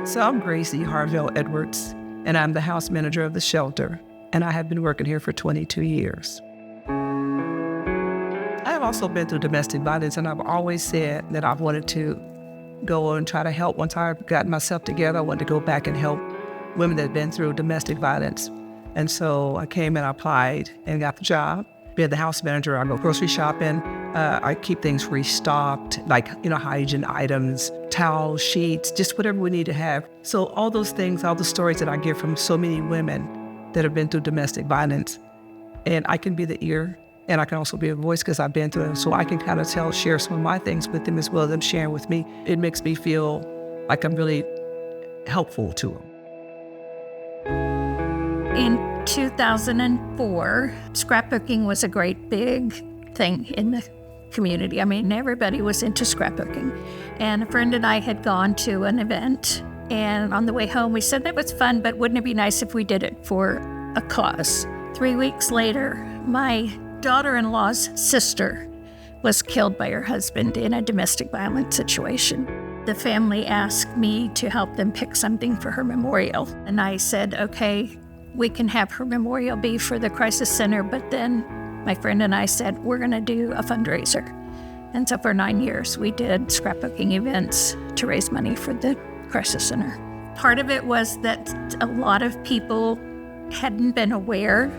So I'm Gracie Harville Edwards, and I'm the house manager of the shelter, and I have been working here for 22 years. I have also been through domestic violence, and I've always said that I wanted to go and try to help. Once I got myself together, I wanted to go back and help women that had been through domestic violence. And so I came and applied and got the job. Being the house manager, I go grocery shopping. I keep things restocked, like, hygiene items, towels, sheets, just whatever we need to have. So all those things, all the stories that I get from so many women that have been through domestic violence. And I can be the ear, and I can also be a voice because I've been through it. So I can kind of share some of my things with them as well as them sharing with me. It makes me feel like I'm really helpful to them. In 2004, scrapbooking was a great big thing in the community. I mean, everybody was into scrapbooking. And a friend and I had gone to an event, and on the way home, we said that was fun, but wouldn't it be nice if we did it for a cause? 3 weeks later, my daughter-in-law's sister was killed by her husband in a domestic violence situation. The family asked me to help them pick something for her memorial. And I said, okay, we can have her memorial be for the crisis center, but then my friend and I said, we're gonna do a fundraiser. And so for 9 years, we did scrapbooking events to raise money for the crisis center. Part of it was that a lot of people hadn't been aware.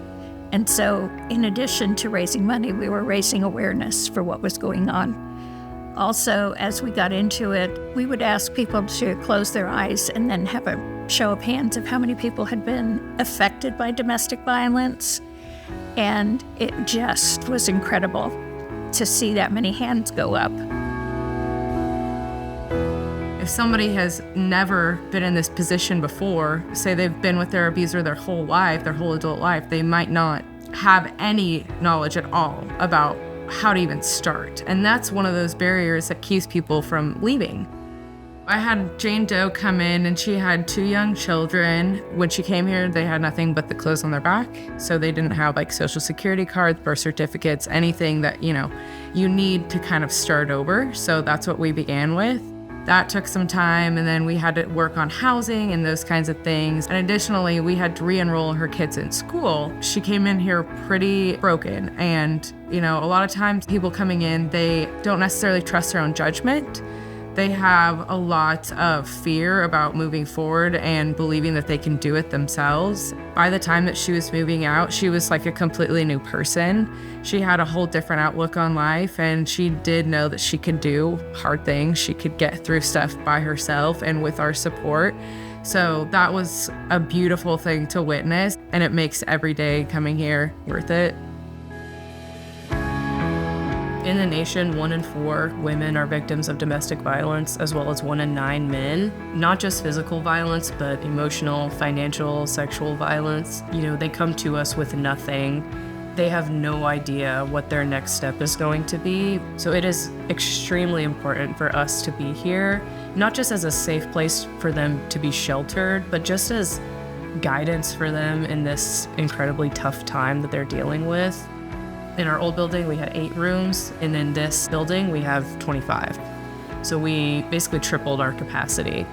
And so in addition to raising money, we were raising awareness for what was going on. Also, as we got into it, we would ask people to close their eyes and then have a show of hands of how many people had been affected by domestic violence. And it just was incredible to see that many hands go up. If somebody has never been in this position before, say they've been with their abuser their whole life, their whole adult life, they might not have any knowledge at all about how to even start. And that's one of those barriers that keeps people from leaving. I had Jane Doe come in, and she had 2 young children. When she came here, they had nothing but the clothes on their back. So they didn't have like social security cards, birth certificates, anything that, you need to kind of start over. So that's what we began with. That took some time, and then we had to work on housing and those kinds of things. And additionally, we had to re-enroll her kids in school. She came in here pretty broken, and a lot of times people coming in, they don't necessarily trust their own judgment. They have a lot of fear about moving forward and believing that they can do it themselves. By the time that she was moving out, she was like a completely new person. She had a whole different outlook on life, and she did know that she could do hard things. She could get through stuff by herself and with our support. So that was a beautiful thing to witness, and it makes every day coming here worth it. In the nation, 1 in 4 women are victims of domestic violence, as well as 1 in 9 men. Not just physical violence, but emotional, financial, sexual violence. They come to us with nothing. They have no idea what their next step is going to be. So it is extremely important for us to be here, not just as a safe place for them to be sheltered, but just as guidance for them in this incredibly tough time that they're dealing with. In our old building, we had 8 rooms, and in this building, we have 25. So we basically tripled our capacity.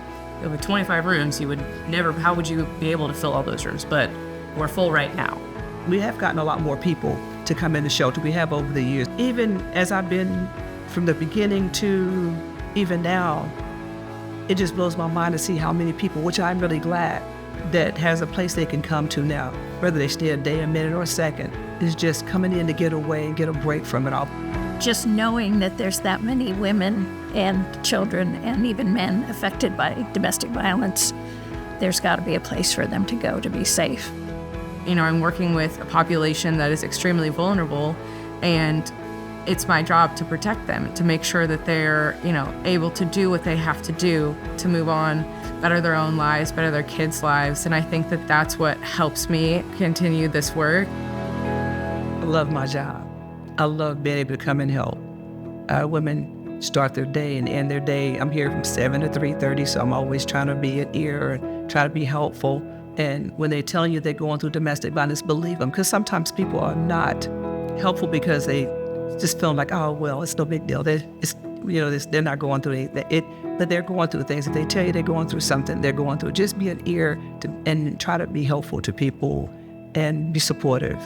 With 25 rooms, how would you be able to fill all those rooms? But we're full right now. We have gotten a lot more people to come in the shelter. We have over the years. Even as I've been from the beginning to even now, it just blows my mind to see how many people, which I'm really glad, that has a place they can come to now, whether they stay a day, a minute, or a second, is just coming in to get away and get a break from it all. Just knowing that there's that many women and children and even men affected by domestic violence, there's got to be a place for them to go to be safe. I'm working with a population that is extremely vulnerable, and it's my job to protect them, to make sure that they're, able to do what they have to do to move on, better their own lives, better their kids' lives. And I think that that's what helps me continue this work. I love my job. I love being able to come and help. Women start their day and end their day. I'm here from 7 to 3:30, so I'm always trying to be an ear and try to be helpful. And when they tell you they're going through domestic violence, believe them, because sometimes people are not helpful because they just feel like, oh, well, it's no big deal. they're not going through but they're going through things. If they tell you they're going through something, they're going through it. Just be an ear and try to be helpful to people and be supportive.